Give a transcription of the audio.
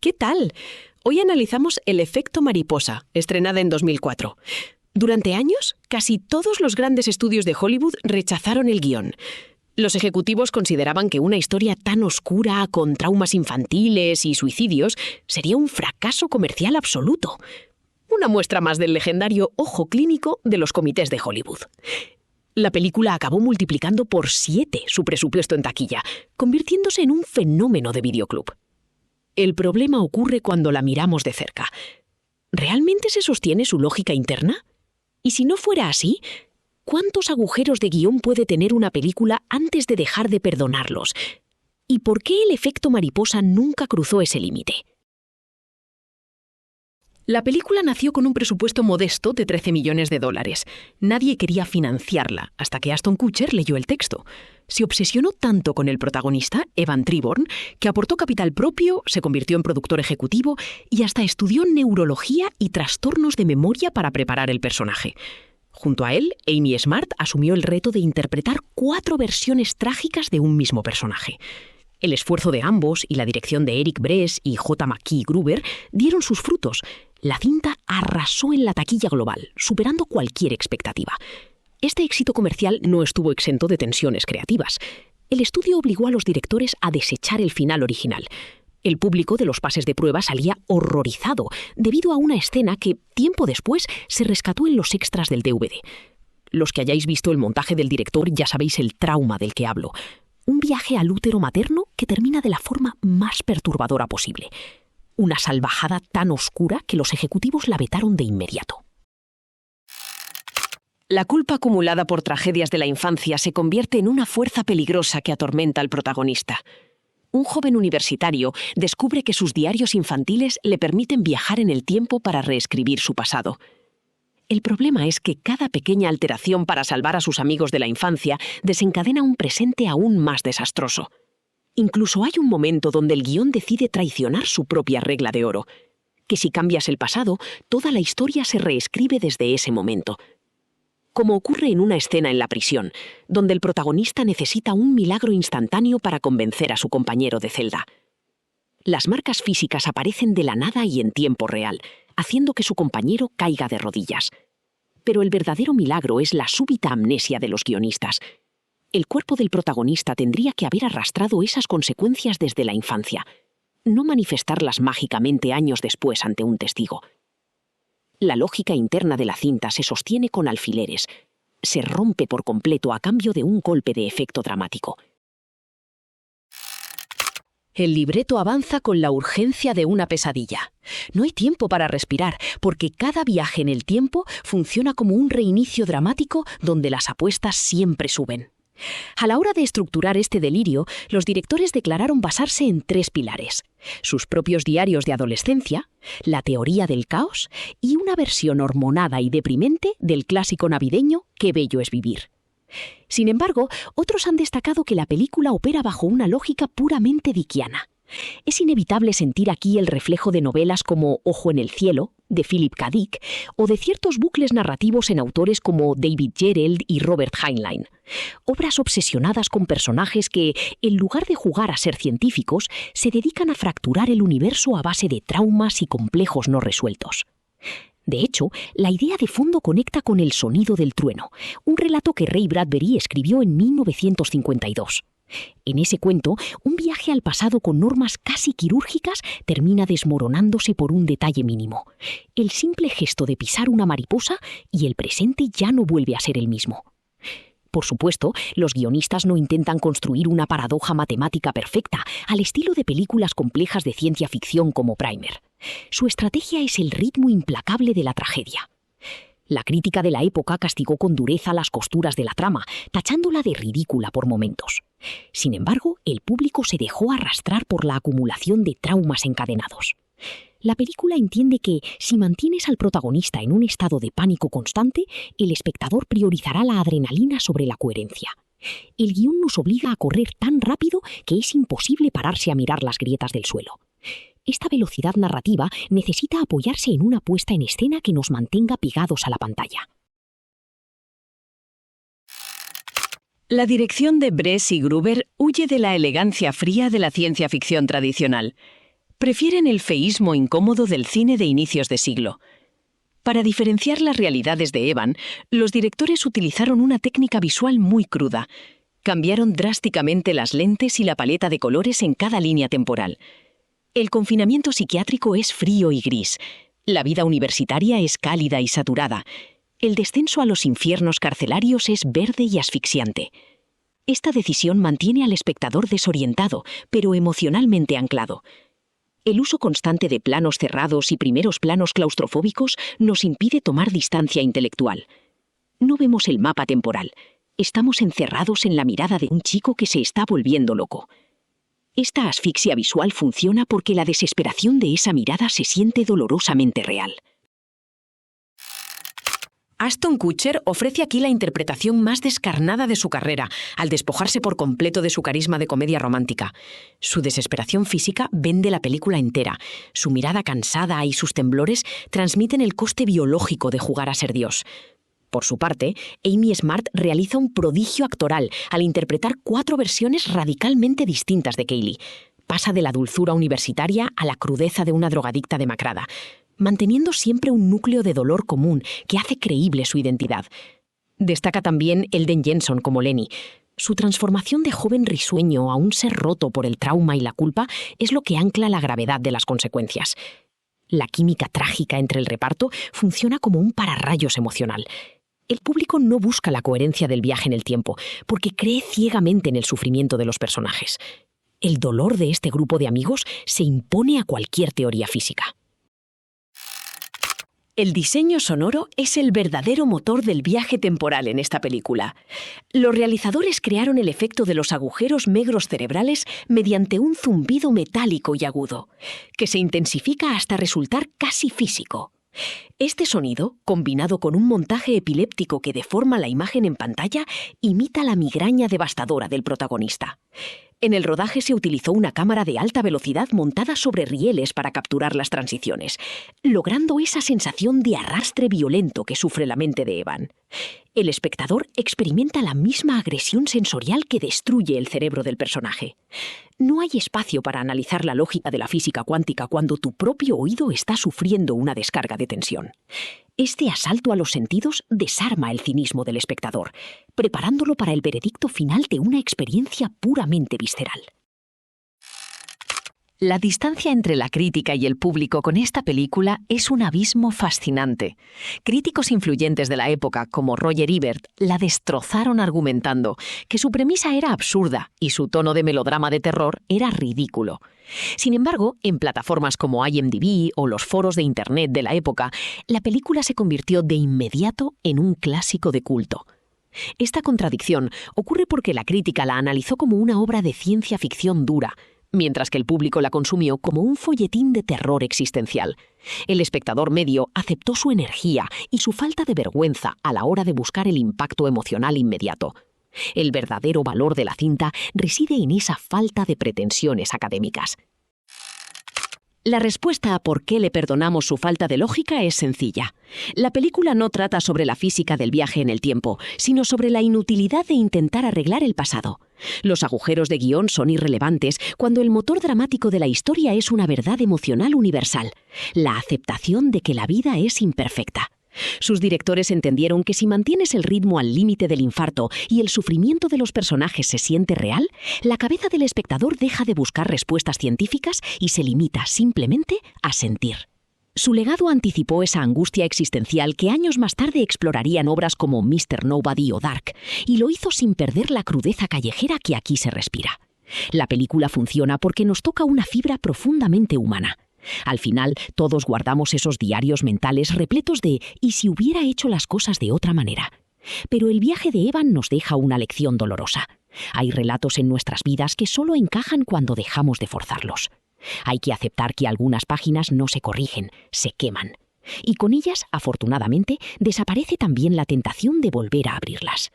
¿Qué tal? Hoy analizamos El efecto mariposa, estrenada en 2004. Durante años, casi todos los grandes estudios de Hollywood rechazaron el guión. Los ejecutivos consideraban que una historia tan oscura, con traumas infantiles y suicidios, sería un fracaso comercial absoluto. Una muestra más del legendario ojo clínico de los comités de Hollywood. La película acabó multiplicando por 7 su presupuesto en taquilla, convirtiéndose en un fenómeno de videoclub. El problema ocurre cuando la miramos de cerca. ¿Realmente se sostiene su lógica interna? Y si no fuera así, ¿cuántos agujeros de guión puede tener una película antes de dejar de perdonarlos? ¿Y por qué el efecto mariposa nunca cruzó ese límite? La película nació con un presupuesto modesto de $13 millones. Nadie quería financiarla hasta que Ashton Kutcher leyó el texto. Se obsesionó tanto con el protagonista, Evan Treborn, que aportó capital propio, se convirtió en productor ejecutivo y hasta estudió neurología y trastornos de memoria para preparar el personaje. Junto a él, Amy Smart asumió el reto de interpretar 4 versiones trágicas de un mismo personaje. El esfuerzo de ambos y la dirección de Eric Bress y J. McKee Gruber dieron sus frutos. La cinta arrasó en la taquilla global, superando cualquier expectativa. Este éxito comercial no estuvo exento de tensiones creativas. El estudio obligó a los directores a desechar el final original. El público de los pases de prueba salía horrorizado debido a una escena que, tiempo después, se rescató en los extras del DVD. Los que hayáis visto el montaje del director ya sabéis el trauma del que hablo. Un viaje al útero materno que termina de la forma más perturbadora posible. Una salvajada tan oscura que los ejecutivos la vetaron de inmediato. La culpa acumulada por tragedias de la infancia se convierte en una fuerza peligrosa que atormenta al protagonista. Un joven universitario descubre que sus diarios infantiles le permiten viajar en el tiempo para reescribir su pasado. El problema es que cada pequeña alteración para salvar a sus amigos de la infancia desencadena un presente aún más desastroso. Incluso hay un momento donde el guión decide traicionar su propia regla de oro, que si cambias el pasado, toda la historia se reescribe desde ese momento. Como ocurre en una escena en la prisión, donde el protagonista necesita un milagro instantáneo para convencer a su compañero de celda. Las marcas físicas aparecen de la nada y en tiempo real, haciendo que su compañero caiga de rodillas. Pero el verdadero milagro es la súbita amnesia de los guionistas. El cuerpo del protagonista tendría que haber arrastrado esas consecuencias desde la infancia, no manifestarlas mágicamente años después ante un testigo. La lógica interna de la cinta se sostiene con alfileres, se rompe por completo a cambio de un golpe de efecto dramático. El libreto avanza con la urgencia de una pesadilla. No hay tiempo para respirar, porque cada viaje en el tiempo funciona como un reinicio dramático donde las apuestas siempre suben. A la hora de estructurar este delirio, los directores declararon basarse en 3 pilares: sus propios diarios de adolescencia, la teoría del caos y una versión hormonada y deprimente del clásico navideño Qué bello es vivir. Sin embargo, otros han destacado que la película opera bajo una lógica puramente dickiana. Es inevitable sentir aquí el reflejo de novelas como Ojo en el cielo, de Philip K. Dick, o de ciertos bucles narrativos en autores como David Gerald y Robert Heinlein. Obras obsesionadas con personajes que, en lugar de jugar a ser científicos, se dedican a fracturar el universo a base de traumas y complejos no resueltos. De hecho, la idea de fondo conecta con El sonido del trueno, un relato que Ray Bradbury escribió en 1952. En ese cuento, un viaje al pasado con normas casi quirúrgicas termina desmoronándose por un detalle mínimo: el simple gesto de pisar una mariposa, y el presente ya no vuelve a ser el mismo. Por supuesto, los guionistas no intentan construir una paradoja matemática perfecta, al estilo de películas complejas de ciencia ficción como Primer. Su estrategia es el ritmo implacable de la tragedia. La crítica de la época castigó con dureza las costuras de la trama, tachándola de ridícula por momentos. Sin embargo, el público se dejó arrastrar por la acumulación de traumas encadenados. La película entiende que, si mantienes al protagonista en un estado de pánico constante, el espectador priorizará la adrenalina sobre la coherencia. El guión nos obliga a correr tan rápido que es imposible pararse a mirar las grietas del suelo. Esta velocidad narrativa necesita apoyarse en una puesta en escena que nos mantenga pegados a la pantalla. La dirección de Bress y Gruber huye de la elegancia fría de la ciencia ficción tradicional. Prefieren el feísmo incómodo del cine de inicios de siglo. Para diferenciar las realidades de Evan, los directores utilizaron una técnica visual muy cruda. Cambiaron drásticamente las lentes y la paleta de colores en cada línea temporal. El confinamiento psiquiátrico es frío y gris. La vida universitaria es cálida y saturada. El descenso a los infiernos carcelarios es verde y asfixiante. Esta decisión mantiene al espectador desorientado, pero emocionalmente anclado. El uso constante de planos cerrados y primeros planos claustrofóbicos nos impide tomar distancia intelectual. No vemos el mapa temporal. Estamos encerrados en la mirada de un chico que se está volviendo loco. Esta asfixia visual funciona porque la desesperación de esa mirada se siente dolorosamente real. Ashton Kutcher ofrece aquí la interpretación más descarnada de su carrera, al despojarse por completo de su carisma de comedia romántica. Su desesperación física vende la película entera. Su mirada cansada y sus temblores transmiten el coste biológico de jugar a ser Dios. Por su parte, Amy Smart realiza un prodigio actoral al interpretar 4 versiones radicalmente distintas de Kaylee. Pasa de la dulzura universitaria a la crudeza de una drogadicta demacrada, manteniendo siempre un núcleo de dolor común que hace creíble su identidad. Destaca también Elden Jensen como Lenny. Su transformación de joven risueño a un ser roto por el trauma y la culpa es lo que ancla la gravedad de las consecuencias. La química trágica entre el reparto funciona como un pararrayos emocional. El público no busca la coherencia del viaje en el tiempo, porque cree ciegamente en el sufrimiento de los personajes. El dolor de este grupo de amigos se impone a cualquier teoría física. El diseño sonoro es el verdadero motor del viaje temporal en esta película. Los realizadores crearon el efecto de los agujeros negros cerebrales mediante un zumbido metálico y agudo, que se intensifica hasta resultar casi físico. Este sonido, combinado con un montaje epiléptico que deforma la imagen en pantalla, imita la migraña devastadora del protagonista. En el rodaje se utilizó una cámara de alta velocidad montada sobre rieles para capturar las transiciones, logrando esa sensación de arrastre violento que sufre la mente de Evan. El espectador experimenta la misma agresión sensorial que destruye el cerebro del personaje. No hay espacio para analizar la lógica de la física cuántica cuando tu propio oído está sufriendo una descarga de tensión. Este asalto a los sentidos desarma el cinismo del espectador, preparándolo para el veredicto final de una experiencia puramente visceral. La distancia entre la crítica y el público con esta película es un abismo fascinante. Críticos influyentes de la época, como Roger Ebert, la destrozaron argumentando que su premisa era absurda y su tono de melodrama de terror era ridículo. Sin embargo, en plataformas como IMDb o los foros de Internet de la época, la película se convirtió de inmediato en un clásico de culto. Esta contradicción ocurre porque la crítica la analizó como una obra de ciencia ficción dura, mientras que el público la consumió como un folletín de terror existencial. El espectador medio aceptó su energía y su falta de vergüenza a la hora de buscar el impacto emocional inmediato. El verdadero valor de la cinta reside en esa falta de pretensiones académicas. La respuesta a por qué le perdonamos su falta de lógica es sencilla. La película no trata sobre la física del viaje en el tiempo, sino sobre la inutilidad de intentar arreglar el pasado. Los agujeros de guión son irrelevantes cuando el motor dramático de la historia es una verdad emocional universal, la aceptación de que la vida es imperfecta. Sus directores entendieron que si mantienes el ritmo al límite del infarto y el sufrimiento de los personajes se siente real, la cabeza del espectador deja de buscar respuestas científicas y se limita simplemente a sentir. Su legado anticipó esa angustia existencial que años más tarde explorarían obras como Mr. Nobody o Dark, y lo hizo sin perder la crudeza callejera que aquí se respira. La película funciona porque nos toca una fibra profundamente humana. Al final, todos guardamos esos diarios mentales repletos de «¿y si hubiera hecho las cosas de otra manera?». Pero el viaje de Evan nos deja una lección dolorosa. Hay relatos en nuestras vidas que solo encajan cuando dejamos de forzarlos. Hay que aceptar que algunas páginas no se corrigen, se queman. Y con ellas, afortunadamente, desaparece también la tentación de volver a abrirlas.